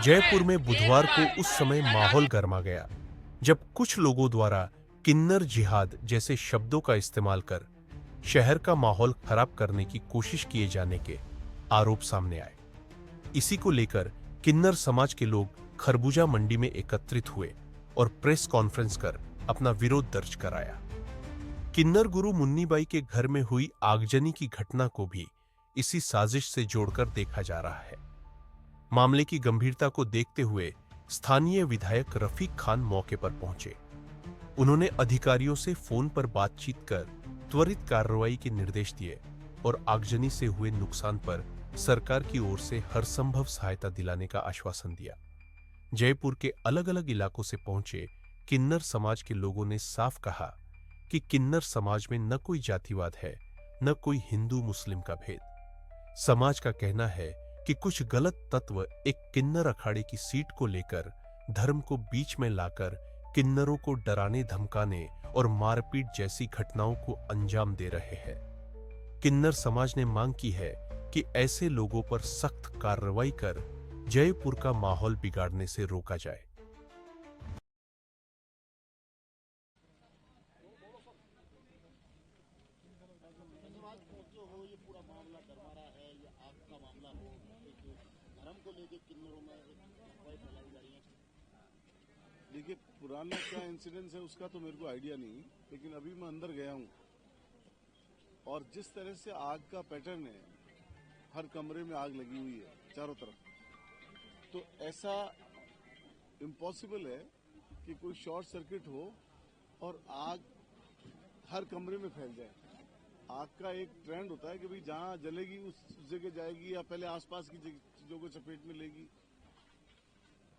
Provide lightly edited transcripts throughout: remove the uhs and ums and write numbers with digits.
जयपुर में बुधवार को उस समय माहौल गर्मा गया जब कुछ लोगों द्वारा किन्नर जिहाद जैसे शब्दों का इस्तेमाल कर शहर का माहौल खराब करने की कोशिश किए जाने के आरोप सामने आए। इसी को लेकर किन्नर समाज के लोग खरबूजा मंडी में एकत्रित हुए और प्रेस कॉन्फ्रेंस कर अपना विरोध दर्ज कराया। किन्नर गुरु मुन्नीबाई के घर में हुई आगजनी की घटना को भी इसी साजिश से जोड़कर देखा जा रहा है। मामले की गंभीरता को देखते हुए स्थानीय विधायक रफीक खान मौके पर पहुंचे। उन्होंने अधिकारियों से फोन पर बातचीत कर त्वरित कार्रवाई के निर्देश दिए और आगजनी से हुए नुकसान पर सरकार की ओर से हर संभव सहायता दिलाने का आश्वासन दिया। जयपुर के अलग अलग इलाकों से पहुंचे किन्नर समाज के लोगों ने साफ कहा कि किन्नर समाज में न कोई जातिवाद है, न कोई हिंदू मुस्लिम का भेद। समाज का कहना है कि कुछ गलत तत्व एक किन्नर अखाड़े की सीट को लेकर धर्म को बीच में लाकर किन्नरों को डराने धमकाने और मारपीट जैसी घटनाओं को अंजाम दे रहे हैं। किन्नर समाज ने मांग की है कि ऐसे लोगों पर सख्त कार्रवाई कर जयपुर का माहौल बिगाड़ने से रोका जाए। ये पूरा मामला गरमा रहा है, ये आग का मामला हो, एक धर्म को लेकर किन्नरों में अफवाहें फैलाई जा रही हैं। देखिए, पुराना क्या इंसिडेंस है उसका तो मेरे को आइडिया नहीं, लेकिन अभी मैं अंदर गया हूँ और जिस तरह से आग का पैटर्न है, हर कमरे में आग लगी हुई है चारों तरफ, तो ऐसा इम्पॉसिबल है कि कोई शॉर्ट सर्किट हो और आग हर कमरे में फैल जाए। आग का एक ट्रेंड होता है कि भाई जहां जलेगी उस जगह जाएगी या पहले आसपास की चीजों को चपेट में लेगी,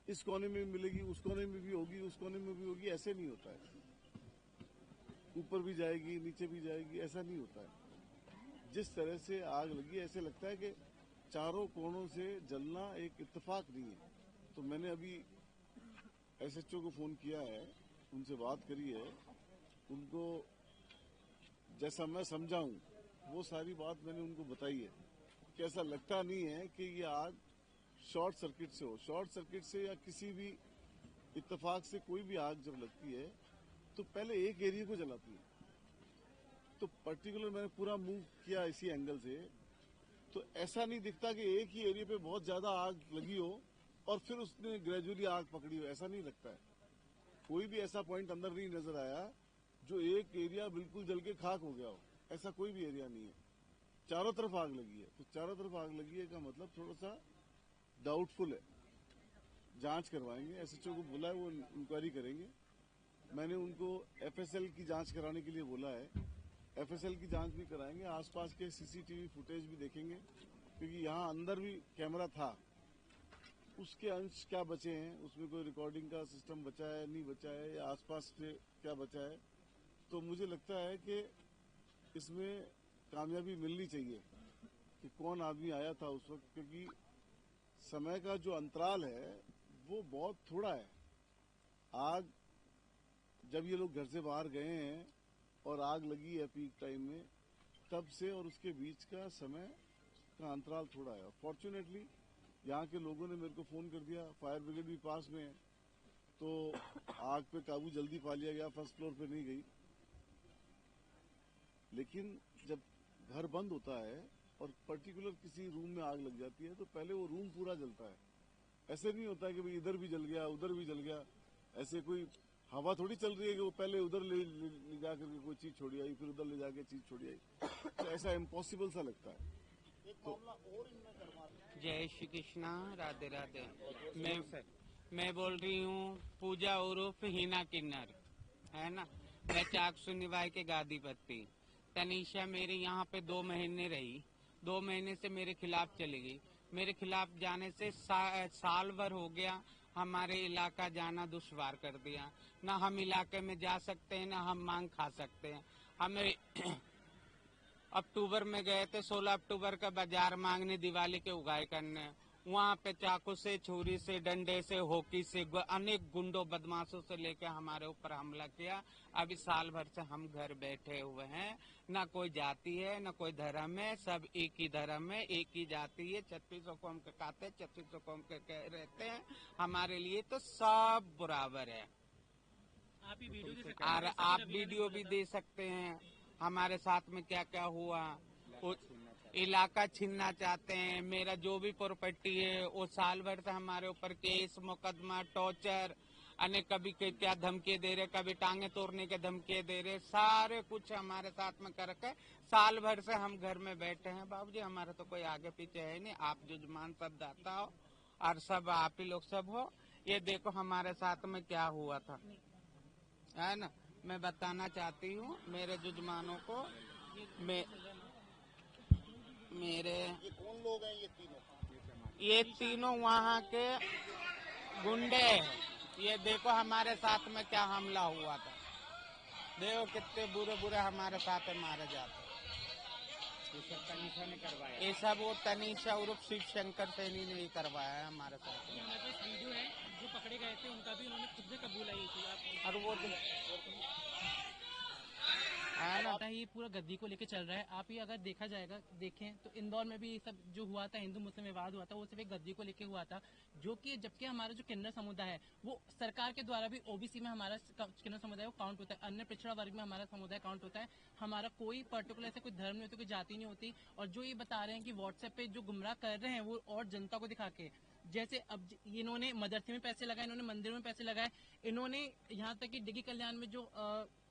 इस कोने में मिलेगी, उस कोने में भी होगी, उस कोने में भी होगी, ऐसे नहीं होता है। ऊपर भी जाएगी, नीचे भी जाएगी, ऐसा नहीं होता है। जिस तरह से आग लगी ऐसे लगता है कि चारों कोनों से जलना एक इत्तेफाक नहीं है। तो मैंने अभी एसएचओ को फोन किया है, उनसे बात करी है, उनको जैसा मैं समझा हूं वो सारी बात मैंने उनको बताई है कि ऐसा लगता नहीं है कि ये आग शॉर्ट सर्किट से हो। शॉर्ट सर्किट से या किसी भी इत्तेफाक से कोई भी आग जब लगती है तो पहले एक एरिया को जलाती है। तो पर्टिकुलर मैंने पूरा मूव किया इसी एंगल से, तो ऐसा नहीं दिखता कि एक ही एरिया पे बहुत ज्यादा आग लगी हो और फिर उसने ग्रेजुअली आग पकड़ी हो, ऐसा नहीं लगता है। कोई भी ऐसा पॉइंट अंदर नहीं नजर आया जो एक एरिया बिल्कुल जल के खाक हो गया हो, ऐसा कोई भी एरिया नहीं है। चारों तरफ आग लगी है, तो चारों तरफ आग लगी है का मतलब थोड़ा सा डाउटफुल है। जांच करवाएंगे, एसएचओ को बोला है, वो इंक्वायरी करेंगे। मैंने उनको एफएसएल की जांच कराने के लिए बोला है, एफएसएल की जांच भी कराएंगे, आसपास के सीसीटीवी फुटेज भी देखेंगे, क्योंकि यहाँ अंदर भी कैमरा था, उसके अंश क्या बचे हैं, उसमें कोई रिकॉर्डिंग का सिस्टम बचा है, नहीं बचा है, या आसपास से क्या बचा है। तो मुझे लगता है कि इसमें कामयाबी मिलनी चाहिए कि कौन आदमी आया था उस वक्त, क्योंकि समय का जो अंतराल है वो बहुत थोड़ा है। आग जब ये लोग घर से बाहर गए हैं और आग लगी है पीक टाइम में, तब से और उसके बीच का समय का अंतराल थोड़ा है। फॉर्चुनेटली यहाँ के लोगों ने मेरे को फोन कर दिया, फायर ब्रिगेड भी पास में है, तो आग पे काबू जल्दी पा लिया गया, फर्स्ट फ्लोर पे नहीं गई। लेकिन जब घर बंद होता है और पर्टिकुलर किसी रूम में आग लग जाती है तो पहले वो रूम पूरा जलता है। ऐसे नहीं होता है कि भाई इधर भी जल गया, उधर भी जल गया। ऐसे कोई हवा थोड़ी चल रही है कि वो पहले उधर ले जाकर के कोई चीज छोड़ी आई, फिर उधर ले जाके चीज छोड़ी आई। तो ऐसा इम्पॉसिबल सा लगता है। तो जय श्री कृष्णा, राधे राधे। मैं बोल रही हूँ पूजा उर्फ हीना किन्नर, है ना। मैं चाकसू निवाय के गादीपति। तनीषा मेरे यहाँ पे 2 महीने रही, 2 महीने से मेरे खिलाफ चली गई। मेरे खिलाफ जाने से साल भर हो गया, हमारे इलाका जाना दुश्वार कर दिया। ना हम इलाके में जा सकते हैं, ना हम मांग खा सकते हैं। हमें अक्टूबर में गए थे, 16 अक्टूबर का बाजार मांगने, दिवाली के उगाए करने, वहाँ पे चाकू से, छुरी से, डंडे से, हॉकी से, अनेक गुंडों बदमाशों से लेके हमारे ऊपर हमला किया। अभी साल भर से हम घर बैठे हुए हैं, ना कोई जाति है ना कोई धर्म है, सब एक ही धर्म है, एक ही जाति है। 3600 कौम के खाते, 3600 कौम के रहते हैं, हमारे लिए तो सब बराबर है। आप ही वीडियो दे सकते हैं, और जैसा आप कि रवीना ने वीडियो बोला भी था। दे सकते हैं हमारे साथ में क्या क्या हुआ। इलाका छीनना चाहते हैं, मेरा जो भी प्रॉपर्टी है वो साल भर से हमारे ऊपर केस मुकदमा टॉर्चर, अनेक कभी क्या धमकी दे रहे, कभी टांगे तोड़ने के धमकी दे रहे, सारे कुछ हमारे साथ में करके साल भर से हम घर में बैठे हैं। बाबूजी हमारा तो कोई आगे पीछे है नहीं, आप जुजमान सब दाता हो और सब आप ही लोग सब हो। ये देखो हमारे साथ में क्या हुआ था, है ना। मैं बताना चाहती हूँ मेरे जुजमानों को, मेरे ये कौन लोग हैं ये तीनों? ये तीनों वहाँ के गुंडे हैं। ये देखो हमारे साथ में क्या हमला हुआ था, देखो कितने बुरे बुरे हमारे साथ में मारे जाते। ये सब तनीषा ने करवाया। ये सब वो तनीषा उर्फ शिव शंकर सैनी ने ही करवाया है हमारे साथ में। हमारे पास वीडियो है, जो पकड़े गए थे उनका भी उन्होंने खुद से कबूला ये चीज। आप और वो है ना, पता है ये पूरा गद्दी को लेके चल रहा है। आप ये अगर देखा जाएगा, देखें तो इंदौर में भी ये सब जो हुआ था, हिंदू मुस्लिम विवाद हुआ था, वो सिर्फ एक गद्दी को लेके हुआ था। जो कि जबकि हमारा जो किन्नर समुदाय है वो सरकार के द्वारा भी ओबीसी में हमारा किन्नर समुदाय वो काउंट होता है, अन्य पिछड़ा वर्ग में हमारा समुदाय काउंट होता है। हमारा कोई पर्टिकुलर ऐसे कोई धर्म नहीं होता, कोई जाति नहीं होती। और जो ये बता रहे हैं कि व्हाट्सएप पे जो गुमराह कर रहे हैं वो और जनता को दिखा के, जैसे अब इन्होंने मदरसे में पैसे लगाए, इन्होंने मंदिरों में पैसे लगाए, इन्होंने यहाँ तक कि डिगी कल्याण में जो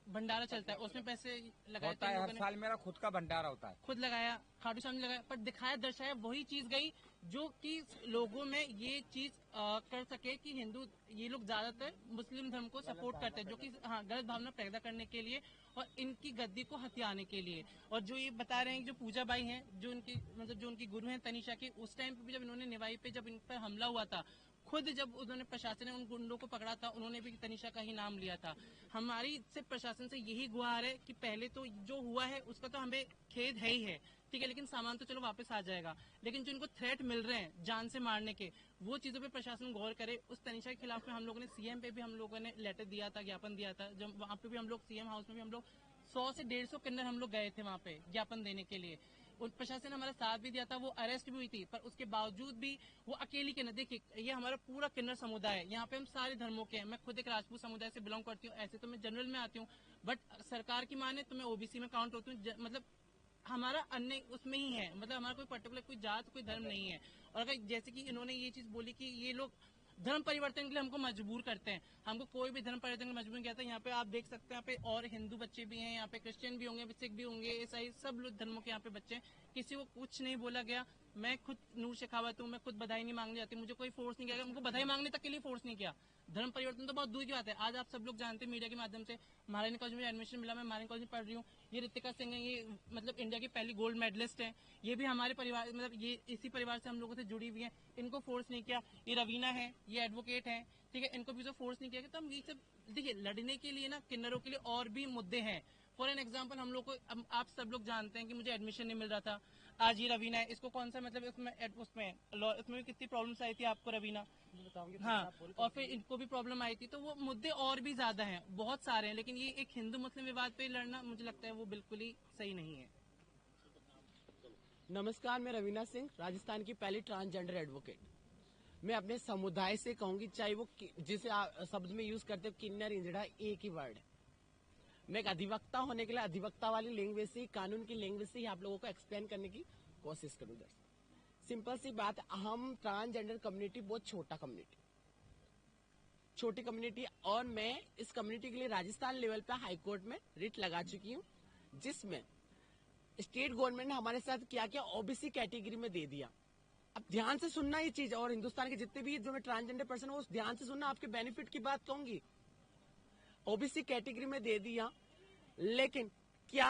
भंडारा चलता है उसमें पैसे लगाए होता है, हर साल मेरा खुद का भंडारा होता है। खुद लगाया, खाटू श्याम ने लगाया, पर दिखाया दर्शाया वही चीज गई जो कि लोगों में ये चीज कर सके कि हिंदू ये लोग ज्यादातर मुस्लिम धर्म को सपोर्ट करते हैं, जो कि हाँ गलत भावना पैदा करने के लिए और इनकी गद्दी को हथियाने के लिए। और जो ये बता रहे हैं जो पूजा बाई हैं, जो इनकी मतलब जो उनकी गुरु हैं तनीषा की, उस टाइम पे भी जब इन्होंने निवाई पे जब इन पर हमला हुआ था, खुद जब उन्होंने प्रशासन ने उन गुंडों को पकड़ा था, उन्होंने भी तनीषा का ही नाम लिया था। हमारी सिर्फ प्रशासन से यही गुहार है कि पहले तो जो हुआ है उसका तो हमें खेद है ही है, ठीक है, लेकिन सामान तो चलो वापस आ जाएगा, लेकिन जो इनको थ्रेट मिल रहे हैं जान से मारने के, वो चीजों पे प्रशासन गौर करे। उस तनीषा के खिलाफ में हम लोगों ने सीएम पे भी हम लोगों ने लेटर दिया था, ज्ञापन दिया था। जब वहाँ पे भी हम लोग सीएम हाउस में भी हम लोग 100 से 150 किन्नर हम लोग गए थे वहाँ पे ज्ञापन देने के लिए। उन प्रशासन ने हमारा साथ भी दिया था, वो अरेस्ट भी हुई थी, पर उसके बावजूद भी वो अकेली किन्नर, देखिए ये हमारा पूरा किन्नर समुदाय है, यहाँ पे हम सारे धर्मों के हैं। मैं खुद एक राजपूत समुदाय से बिलोंग करती हूँ, ऐसे तो मैं जनरल में आती हूँ, बट सरकार की माने तो मैं ओबीसी में काउंट होती हूँ। मतलब हमारा अन्य उसमें ही है, मतलब हमारा कोई पर्टिकुलर कोई जात कोई धर्म नहीं है। और अगर जैसे कि इन्होंने ये चीज बोली कि ये लोग धर्म परिवर्तन के लिए हमको मजबूर करते हैं, हमको कोई भी धर्म परिवर्तन के लिए मजबूर नहीं करता। यहाँ पे आप देख सकते हैं, यहाँ पे और हिंदू बच्चे भी हैं, यहाँ पे क्रिश्चियन भी होंगे, सिख भी होंगे, ईसाई सब लोग धर्मों के यहाँ पे बच्चे हैं, किसी को कुछ नहीं बोला गया। मैं खुद नूर शेखावत हूँ, मैं खुद बधाई नहीं मांगने जाती, मुझे कोई फोर्स नहीं किया, उनको बधाई मांगने तक के लिए फोर्स नहीं किया। धर्म परिवर्तन तो बहुत दूर की बात है। आज आप सब लोग जानते हैं मीडिया के माध्यम से, महारानी कॉलेज में एडमिशन मिला, मैं महारानी कॉलेज में पढ़ रही हूँ। ये रितिका सिंह है, ये मतलब इंडिया की पहली गोल्ड मेडलिस्ट है, ये भी हमारे परिवार मतलब ये इसी परिवार से हम लोगों से जुड़ी हुई है, इनको फोर्स नहीं किया। ये रवीना है, ये एडवोकेट है, ठीक है, इनको भी तो फोर्स नहीं किया। तो हम ये सब देखिए, लड़ने के लिए ना किन्नरों के लिए और भी मुद्दे हैं। फॉर एन एग्जाम्पल, हम लोग को आप सब लोग जानते हैं कि मुझे एडमिशन नहीं मिल रहा था। आज ये रवीना है, इसको कौन सा मतलब उसमें भी कितनी प्रॉब्लम्स आई थी आपको रवीना, हाँ, और फिर इनको भी प्रॉब्लम आई थी। तो वो मुद्दे और भी ज्यादा हैं, बहुत सारे हैं, लेकिन ये एक हिंदू मुस्लिम विवाद पे लड़ना मुझे लगता है वो बिल्कुल ही सही नहीं है। नमस्कार, मैं रवीना सिंह, राजस्थान की पहली ट्रांसजेंडर एडवोकेट। मैं अपने समुदाय से कहूंगी, चाहे वो जिसे आप शब्द में यूज करते हो किन्नर इंजड़ा, एक ही वर्ड है। मैं एक अधिवक्ता होने के लिए अधिवक्ता वाली लैंग्वेज से, कानून की लैंग्वेज से ही आप लोगों को एक्सप्लेन करने की कोशिश करूँ। सिंपल सी बात, हम ट्रांसजेंडर कम्युनिटी बहुत छोटा कम्युनिटी, छोटी कम्युनिटी, और मैं इस कम्युनिटी के लिए राजस्थान लेवल पे हाई कोर्ट में रिट लगा चुकी हूँ, जिसमें स्टेट गवर्नमेंट ने हमारे साथ क्या किया, ओबीसी कैटेगरी में दे दिया। अब ध्यान से सुनना ये चीज, और हिंदुस्तान के जितने भी जो मैं ट्रांसजेंडर पर्सन हूँ, ध्यान से सुनना, आपके बेनिफिट की बात कहूंगी। ओबीसी कैटेगरी में दे दिया, लेकिन क्या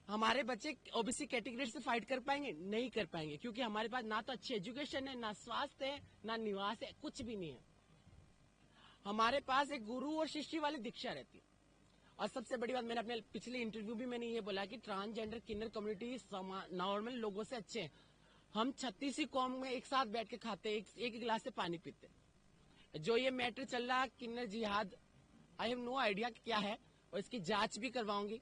हमारे बच्चे ओबीसी कैटेगरी से फाइट कर पाएंगे? नहीं कर पाएंगे, क्योंकि हमारे पास ना तो अच्छी एजुकेशन है, ना स्वास्थ्य है, ना निवास है, कुछ भी नहीं है। हमारे पास एक गुरु और शिष्य वाली दीक्षा रहती है। और सबसे बड़ी बात, मैंने अपने पिछले इंटरव्यू भी मैंने ये बोला कि ट्रांसजेंडर किन्नर कम्युनिटी नॉर्मल लोगों से अच्छे हैं। हम 36 कौम में एक साथ बैठ के खाते, एक गिलास से पानी पीते। जो ये मैटर चल रहा किन्नर जिहाद, आई हैव नो आइडिया क्या है, और इसकी जांच भी करवाऊंगी।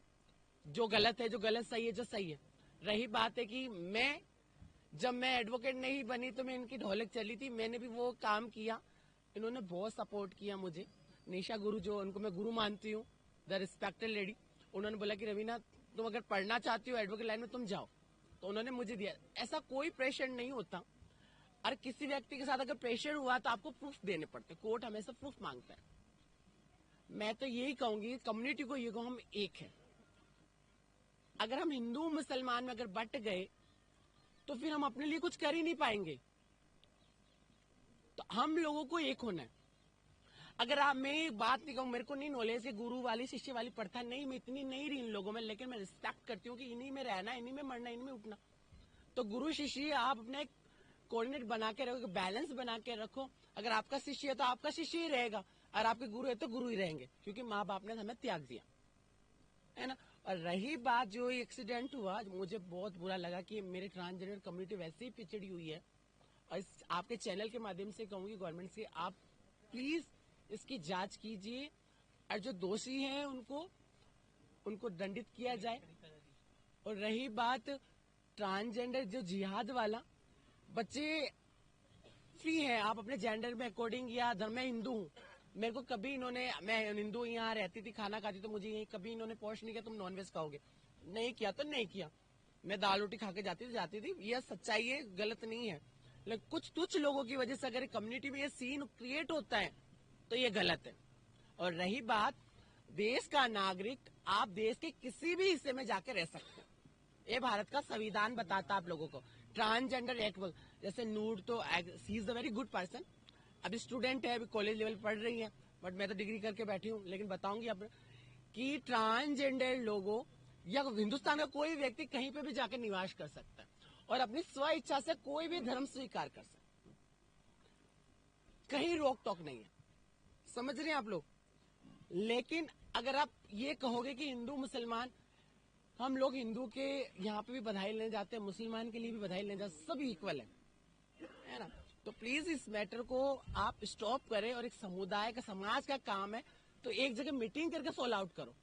जो गलत है, जो गलत सही है, जो सही है। रही बात है कि जब मैं एडवोकेट नहीं बनी तो मैं इनकी ढोलक चली थी, मैंने भी वो काम किया। इन्होंने बहुत सपोर्ट किया मुझे। निशा गुरु, जो उनको मैं गुरु मानती हूँ, द रिस्पेक्टेड लेडी, उन्होंने बोला कि रवीना तुम अगर पढ़ना चाहती हो एडवोकेट लाइन में तुम जाओ, तो उन्होंने मुझे दिया। ऐसा कोई प्रेशर नहीं होता, और किसी व्यक्ति के साथ अगर प्रेशर हुआ तो आपको प्रूफ देने पड़ते, कोर्ट हमेशा प्रूफ मांगता है। मैं तो यही कहूंगी कम्युनिटी को, ये हम एक है। अगर हम हिंदू मुसलमान में अगर बट गए तो फिर हम अपने लिए कुछ कर ही नहीं पाएंगे। तो हम लोगों को एक होना है। अगर मैं एक बात नहीं कहूँ, मेरे को नहीं नॉलेज है गुरु वाली शिष्य वाली प्रथा नहीं, मैं इतनी नहीं रही इन लोगों में, लेकिन मैं रिस्पेक्ट करती हूँ कि इन्हीं में रहना, इन्हीं में मरना, इन्हीं में उठना। तो गुरु शिष्य आप अपने एक कोऑर्डिनेट बना के रखो, बैलेंस बना के रखो। अगर आपका शिष्य है तो आपका शिष्य ही रहेगा, और आपके गुरु है तो गुरु ही रहेंगे, क्योंकि माँ बाप ने हमें त्याग दिया है ना। और रही बात जो एक्सीडेंट हुआ, मुझे बहुत बुरा लगा कि मेरे ट्रांसजेंडर कम्युनिटी वैसे ही पिछड़ी हुई है। और आपके चैनल के माध्यम से कहूंगी गवर्नमेंट से, आप प्लीज इसकी जांच कीजिए, और जो दोषी हैं उनको दंडित किया जाए। और रही बात ट्रांसजेंडर जो जिहाद वाला, बच्चे फ्री है, आप अपने जेंडर में अकॉर्डिंग, या धर्म में हिंदू हूँ, मेरे को कभी इन्होंने, मैं हिंदू यहाँ रहती थी, खाना खाती, तो मुझे यही कभी इन्होंने पोस्ट नहीं किया तुम नॉनवेज खाओगे, नहीं किया तो नहीं किया। मैं दाल रोटी खा के जाती थी। यह सच्चाई है, गलत नहीं है। लेकिन कुछ लोगों की वजह से अगर कम्युनिटी में ये सीन क्रिएट होता है तो ये गलत है। और रही बात देश का नागरिक, आप देश के किसी भी हिस्से में जाके रह सकते हैं। ये भारत का संविधान बताता आप लोगों को। ट्रांसजेंडर एक्ट, जैसे नूर तो she is a very good person, अभी स्टूडेंट है, अभी कॉलेज लेवल पढ़ रही है, बट मैं तो डिग्री करके बैठी हूँ। लेकिन बताऊंगी अब कि ट्रांसजेंडर लोगों या हिंदुस्तान का कोई व्यक्ति कहीं पे भी जाकर निवास कर सकता है, और अपनी स्व इच्छा से कोई भी धर्म स्वीकार कर सकता है, कहीं रोक टोक नहीं है। समझ रहे हैं आप लोग। लेकिन अगर आप ये कहोगे कि हिंदू मुसलमान, हम लोग हिंदू के यहाँ पे भी बधाई लेने जाते हैं, मुसलमान के लिए भी बधाई लेने जाते हैं, सब इक्वल है ना। तो प्लीज इस मैटर को आप स्टॉप करें, और एक समुदाय का, समाज का काम है, तो एक जगह मीटिंग करके सॉल्व आउट करो।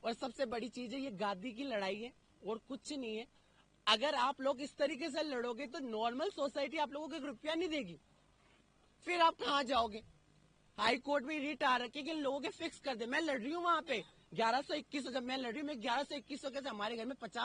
और सबसे बड़ी चीज है, ये गादी की लड़ाई है और कुछ नहीं है। अगर आप लोग इस तरीके से लड़ोगे तो नॉर्मल सोसाइटी आप लोगों को ₹1 नहीं देगी, फिर आप कहाँ जाओगे। हाई कोर्ट में रिट आ रखी है कि लोगों के फिक्स कर दे। मैं लड़ रही हूँ वहां पे 1121, जब मैं लड़ रही हूँ, मैं 1121 के हमारे घर में 50